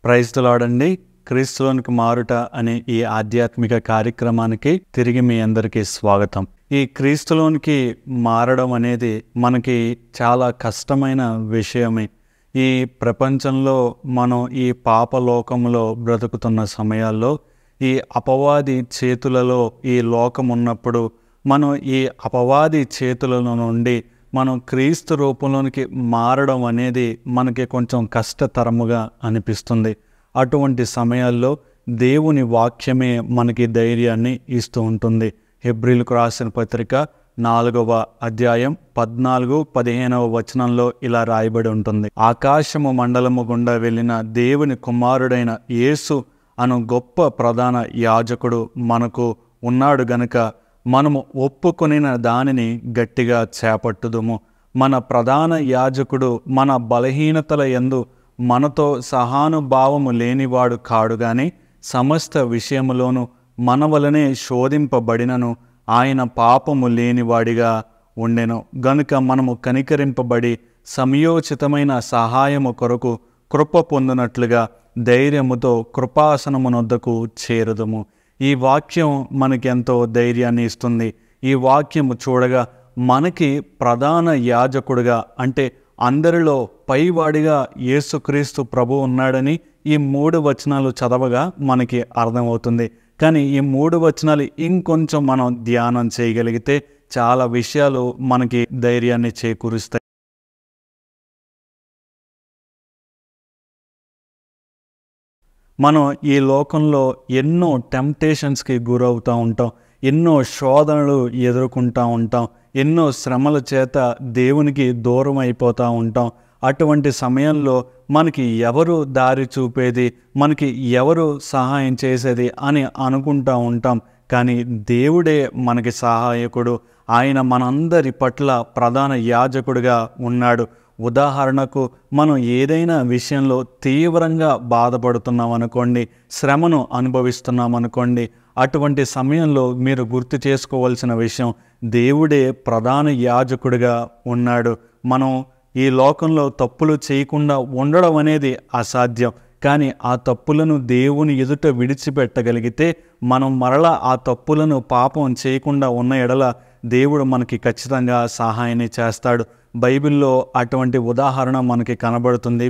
Praise the lord అండి. క్రీస్తులోనికి మారుట అనే ఈ ఆధ్యాత్మిక కార్యక్రమానికి తిరిగి మీ అందరికీ స్వాగతం. ఈ క్రీస్తులోనికి మారడం అనేది మనకి చాలా కష్టమైన విషయమే. ఈ ప్రపంచంలో మనం ఈ పాపలోకంలో బ్రతుకుతున్న సమయాల్లో ఈ అపవాది చేతులలో ఈ లోకం ఉన్నప్పుడు మనం ఈ అపవాది చేతుల నుండి మనం క్రీస్తు రూపంలోనికి మారడం అనేది మనకి కొంచెం కష్టతరముగా అనిపిస్తుంది. అటువంటి సమయాల్లో దేవుని వాక్యమే మనకి ధైర్యాన్ని ఇస్తూ ఉంటుంది. హెబ్రీలకు రాసిన పత్రిక 4వ అధ్యాయం 14-15 వచనంలో ఇలా రాయబడి ఉంటుంది. ఆకాశము మండలము గుండా వెళ్ళిన దేవుని కుమారుడైన యేసు అను గొప్ప ప్రధాన యాజకుడు మనకు ఉన్నాడు గనుక మనము ఒప్పుకొనిన దానిని గట్టిగా చేపట్టుదుము. మన ప్రధాన యాజకుడు మన బలహీనతల యందు మనతో సహానుభావము లేనివాడు కాడు గాని సమస్త విషయములోనూ మన వలనే శోధింపబడినను ఆయన పాపము లేనివాడిగా ఉండెను గనుక మనము కనికరింపబడి సమయోచితమైన సహాయము కొరకు కృప పొందినట్లుగా ధైర్యముతో కృపాసనమునొద్దకు చేరుదుము. ఈ వాక్యం మనకెంతో ధైర్యాన్ని ఇస్తుంది. ఈ వాక్యము చూడగా మనకి ప్రధాన యాజకుడుగా అంటే అందరిలో పైవాడిగా యేసుక్రీస్తు ప్రభు ఉన్నాడని ఈ 3 వచనాలు చదవగా మనకి అర్థమవుతుంది. కానీ ఈ 3 వచనాలు ఇంకొంచెం మనం ధ్యానం చేయగలిగితే చాలా విషయాలు మనకి ధైర్యాన్ని చేకూరుస్తాయి. మనం ఈ లోకంలో ఎన్నో టెంప్టేషన్స్కి గురవుతూ ఉంటాం, ఎన్నో శోధనలు ఎదుర్కొంటూ ఉంటాం, ఎన్నో శ్రమల చేత దేవునికి దూరం అయిపోతూ ఉంటాం. అటువంటి సమయంలో మనకి ఎవరు దారి చూపేది, మనకి ఎవరు సహాయం చేసేది అని అనుకుంటూ ఉంటాం. కానీ దేవుడే మనకి సహాయకుడు. ఆయన మనందరి పట్ల ప్రధాన యాజకుడిగా ఉన్నాడు. ఉదాహరణకు మనం ఏదైనా విషయంలో తీవ్రంగా బాధపడుతున్నాం అనుకోండి, శ్రమను అనుభవిస్తున్నాం అనుకోండి, అటువంటి సమయంలో మీరు గుర్తు చేసుకోవాల్సిన విషయం దేవుడే ప్రధాన యాజకుడిగా ఉన్నాడు. మనం ఈ లోకంలో తప్పులు చేయకుండా ఉండడం అనేది అసాధ్యం. కానీ ఆ తప్పులను దేవుని ఎదుట విడిచిపెట్టగలిగితే మనం మరలా ఆ తప్పులను పాపం చేయకుండా ఉన్న ఎడల దేవుడు మనకి ఖచ్చితంగా సహాయాన్ని చేస్తాడు. బైబిల్లో అటువంటి ఉదాహరణ మనకి కనబడుతుంది.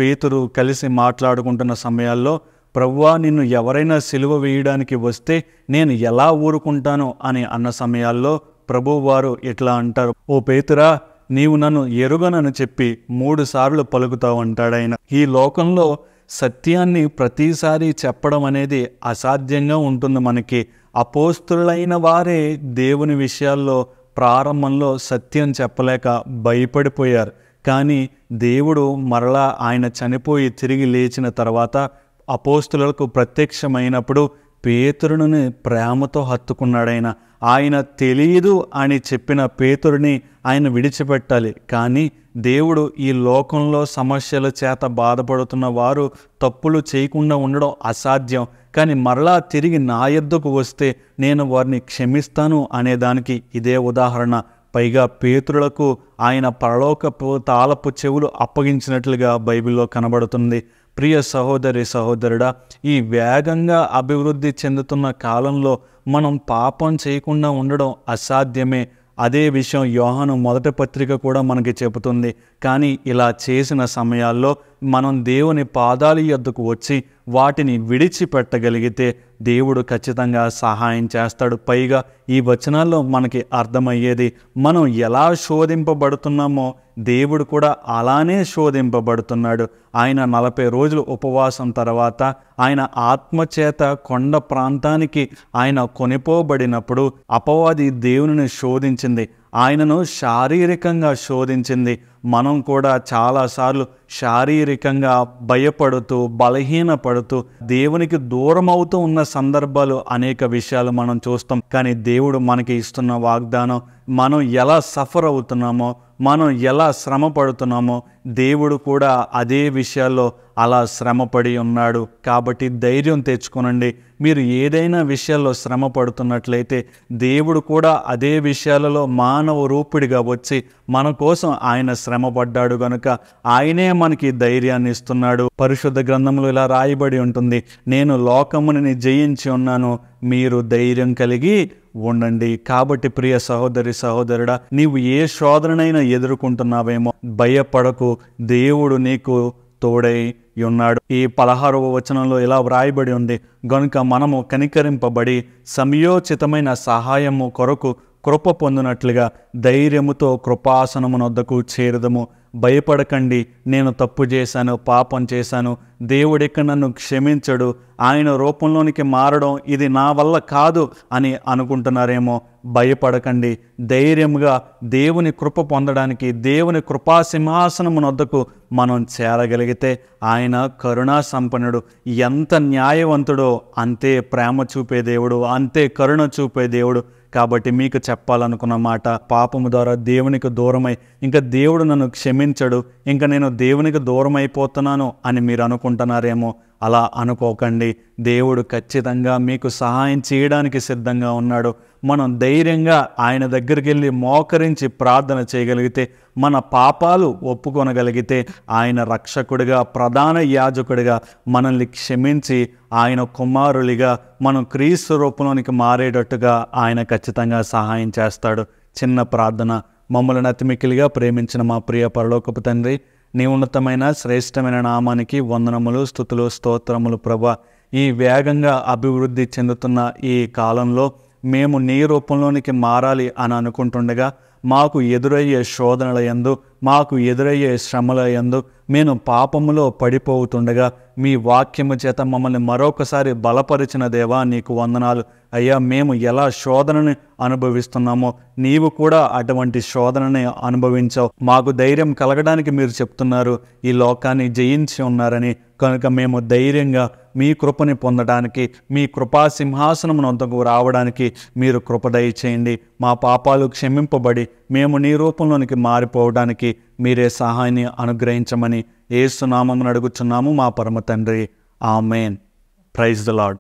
పేతురు కలిసి మాట్లాడుకుంటున్న సమయాల్లో ప్రభువా, నిన్ను ఎవరైనా సిలువ వేయడానికి వస్తే నేను ఎలా ఊరుకుంటాను అని అన్న సమయాల్లో ప్రభువారు ఇట్లా అంటారు, ఓ పేతురా, నీవు నన్ను ఎరుగనని చెప్పి 3 సార్లు పలుకుతావు అంటాడాయన. ఈ లోకంలో సత్యాన్ని ప్రతిసారి చెప్పడం అనేది అసాధ్యంగా ఉంటుంది మనకి. అపోస్తులైన వారే దేవుని విషయాల్లో ప్రారంభంలో సత్యం చెప్పలేక భయపడిపోయారు. కానీ దేవుడు మరలా ఆయన చనిపోయి తిరిగి లేచిన తర్వాత అపోస్తులకు ప్రత్యక్షమైనప్పుడు పేతురుని ప్రేమతో హత్తుకున్నాడాయన. ఆయన తెలియదు అని చెప్పిన పేతురుని ఆయన విడిచిపెట్టాలి. కానీ దేవుడు ఈ లోకంలో సమస్యల చేత బాధపడుతున్న వారు తప్పులు చేయకుండా ఉండడం అసాధ్యం. కానీ మరలా తిరిగి నా యొద్దకు వస్తే నేను వారిని క్షమిస్తాను అనేదానికి ఇదే ఉదాహరణ. పైగా పేతురులకు ఆయన పరలోకపు తాళపు చెవులు అప్పగించినట్లుగా బైబిల్లో కనబడుతుంది. ప్రియ సహోదరి సహోదరుడా, ఈ వేగంగా అభివృద్ధి చెందుతున్న కాలంలో మనం పాపం చేయకుండా ఉండడం అసాధ్యమే. అదే విషయం యోహాను మొదటి పత్రిక కూడా మనకి చెబుతుంది. కానీ ఇలా చేసిన సమయాల్లో మనం దేవుని పాదాల యొద్దకు వచ్చి వాటిని విడిచిపెట్టగలిగితే దేవుడు ఖచ్చితంగా సహాయం చేస్తాడు. పైగా ఈ వచనాల్లో మనకి అర్థమయ్యేది మనం ఎలా శోధింపబడుతున్నామో దేవుడు కూడా అలానే శోధింపబడుతున్నాడు. ఆయన 40 రోజులు ఉపవాసం తర్వాత ఆయన ఆత్మచేత కొండ ప్రాంతానికి ఆయన కొనిపోబడినప్పుడు అపవాది దేవునిని శోధించింది, ఆయనను శారీరకంగా శోధించింది. మనం కూడా చాలాసార్లు శారీరకంగా భయపడుతూ బలహీనపడుతూ దేవునికి దూరం అవుతూ ఉన్న సందర్భాలు అనేక విషయాలు మనం చూస్తాం. కానీ దేవుడు మనకి ఇస్తున్న వాగ్దానం, మనం ఎలా సఫర్ అవుతున్నామో, మనం ఎలా శ్రమ పడుతున్నామో దేవుడు కూడా అదే విషయాల్లో అలా శ్రమపడి ఉన్నాడు. కాబట్టి ధైర్యం తెచ్చుకోనండి. మీరు ఏదైనా విషయాల్లో శ్రమ పడుతున్నట్లయితే దేవుడు కూడా అదే విషయాలలో మానవ రూపుడిగా వచ్చి మన కోసం ఆయన శ్రమ పడ్డాడు గనుక ఆయనే మనకి ధైర్యాన్ని ఇస్తున్నాడు. పరిశుద్ధ గ్రంథంలో ఇలా రాయబడి ఉంటుంది, నేను లోకముని జయించి ఉన్నాను, మీరు ధైర్యం కలిగి ఉండండి. కాబట్టి ప్రియ సహోదరి సహోదరుడా, నీవు ఏ శోధనైనా ఎదుర్కొంటున్నావేమో భయపడకు, దేవుడు నీకు తోడై ఉన్నాడు. ఈ 16వ వచనంలో ఇలా వ్రాయబడి ఉంది, గనుక మనము కనికరింపబడి సమయోచితమైన సహాయము కొరకు కృప పొందినట్లుగా ధైర్యముతో కృపాసనమునొద్దకు చేరుదము. భయపడకండి, నేను తప్పు చేశాను, పాపం చేశాను, దేవుడిక నన్ను క్షమించడు, ఆయన రూపంలోనికి మారడం ఇది నా వల్ల కాదు అని అనుకుంటున్నారేమో. భయపడకండి, ధైర్యంగా దేవుని కృప పొందడానికి దేవుని కృపా సింహాసనమునొద్దకు మనం చేరగలిగితే ఆయన కరుణా సంపన్నుడు, ఎంత న్యాయవంతుడో అంతే ప్రేమ చూపే దేవుడు, అంతే కరుణ చూపే దేవుడు. కాబట్టి మీకు చెప్పాలనుకున్న మాట, పాపము ద్వారా దేవునికి దూరమై ఇంకా దేవుడు నన్ను క్షమించడు, ఇంకా నేను దేవునికి దూరం అయిపోతున్నాను అని మీరు అనుకుంటున్నారేమో. అలా అనుకోకండి, దేవుడు ఖచ్చితంగా మీకు సహాయం చేయడానికి సిద్ధంగా ఉన్నాడు. మనం ధైర్యంగా ఆయన దగ్గరికి వెళ్ళి మోకరించి ప్రార్థన చేయగలిగితే, మన పాపాలు ఒప్పుకొనగలిగితే ఆయన రక్షకుడిగా, ప్రధాన యాజకుడిగా మనల్ని క్షమించి ఆయన కుమారులిగా మనం క్రీస్తు రూపంలోనికి మారేటట్టుగా ఆయన ఖచ్చితంగా సహాయం చేస్తాడు. చిన్న ప్రార్థన. మమ్మల్ని అతిమిక్కిలిగా ప్రేమించిన మా ప్రియ పరలోకపు తండ్రి, నీ ఉన్నతమైన శ్రేష్టమైన నామానికి వందనములు, స్తుతులు, స్తోత్రములు ప్రభా. ఈ వేగంగా అభివృద్ధి చెందుతున్న ఈ కాలంలో మేము నీ రూపంలోనికి మారాలి అని అనుకుంటుండగా మాకు ఎదురయ్యే శోధనల యందు, మాకు ఎదురయ్యే శ్రమల యందు మేము పాపములో పడిపోతుండగా మీ వాక్యము చేత మమ్మల్ని మరొకసారి బలపరిచిన దేవా నీకు వందనాలు. అయ్యా, మేము ఎలా శోధనని అనుభవిస్తున్నామో నీవు కూడా అటువంటి శోధనని అనుభవించావు. మాకు ధైర్యం కలగడానికి మీరు చెప్తున్నారు, ఈ లోకాన్ని జయించి ఉన్నారని. కనుక మేము ధైర్యంగా మీ కృపని పొందడానికి, మీ కృపా సింహాసనమునొద్దకు రావడానికి మీరు కృప దయచేయండి. మా పాపాలు క్షమింపబడి మేము నీ రూపంలోనికి మారిపోవడానికి మీరే సహాయాన్ని అనుగ్రహించమని యేసు నామమున అడుగుచున్నాము మా పరమ తండ్రి. ఆమేన్. Praise the lord.